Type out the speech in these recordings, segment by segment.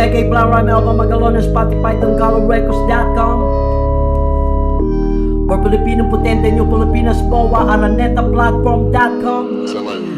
Check Plan Rhyme Album Magalona, Spotify, TanggalogRecords.com. For Pilipinong Potente, New Pilipinas, BOA, AranetaPlatform.com.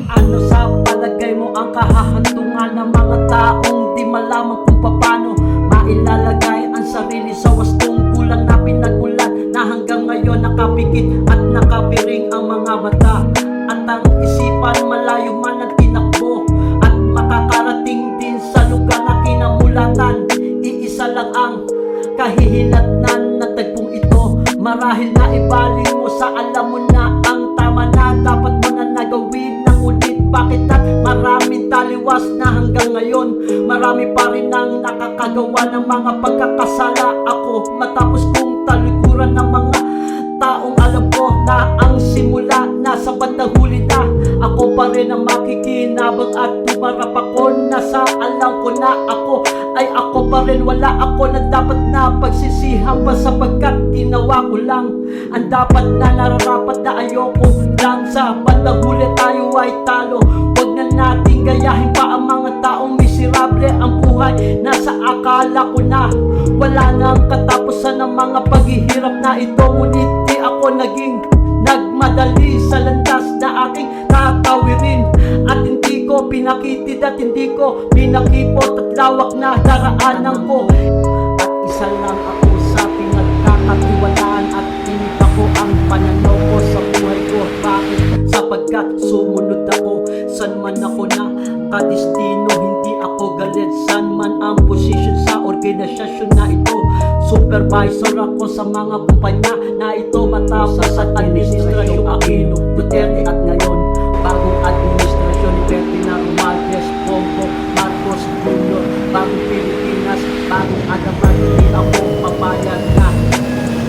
Ano sa palagay mo ang kahahantungan ng mga taong di malaman kung paano mailalagay ang sarili sa wastong kulang na pinagulat, na hanggang ngayon nakapikit at nakapiring ang mga mata, at ang isipan malayo man ang tinakbo at makakarating din sa lugar na kinamulatan. Iisa lang ang kahihinatnan na tagpong ito, marahil na ibaling mo sa alam mo na ang tama na dapat mo na nagawin ng ulit. Bakit at maraming taliwas na hanggang ngayon marami pa rin ang nakakagawa ng mga pagkakasala. Ako matapos kong talikuran ng mga taong alam ko na ang simula nasa bandang huli na, ako pa rin ang makikinabang at tumarap ako. Nasa alam ko na ako ay ako pa rin, wala ako na dapat na pagsisihan pa, sapagkat ginawa ko lang ang dapat na nararapat na ayoko lang sa bandang huli tayo ay talo. Huwag na natin gayahin pa ang mga taong miserable. Ang buhay nasa akala ko na wala nang katapusan ng mga paghihirap na ito, ngunit di ako naging nagmadali sa landas na aking tatawirin, at hindi ko pinakitid at hindi ko pinakipot at lawak na daraanan ko. At isa lang ako sa pinagkakatiwalaan at tinita ko ang pananaw ko sa buhay ko. Bakit? Sapagkat sumunod ako san man ako na kadestino, hindi ako galit san man ang posisyon sa organisasyon na ito. Supervisor ako sa mga kumpanya na ito matapos sa administrasyong Aquino Duterte, at ngayon bagong administrasyon ni Ferdinand Romualdez, Bongbong Marcos Jr. Bagong Pilipinas, bagong agapan. Hindi ako papayag na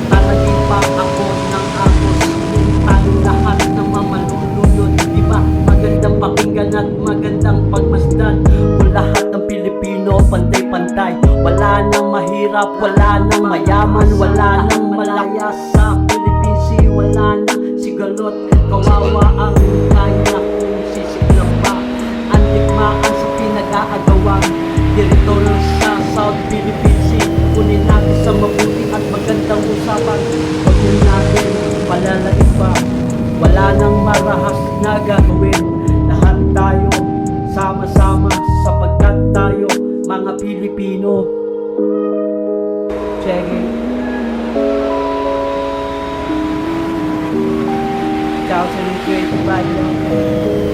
talagin pa ako ng agos tayo lahat ng mamalulunod. Diba magandang pakinggan at magandang pagmasdan kung lahat ng Pilipino pantay-pantay? Wala nang mahirap, wala nang mayaman, wala nang malaya sa Philippine Sea, wala nang sigalot. Kawawa ang kanya kung sisiglang pa ang digmaan sa pinag-aagawang teritoryo sa South Philippine Sea. Kunin natin sa mabuti at magandang usapan, huwag na natin palalain pa. Wala nang marahas na gagawin, lahat tayo sama-sama sapagkat tayo mga Pilipino. Check it. Ciao sa mga creative body.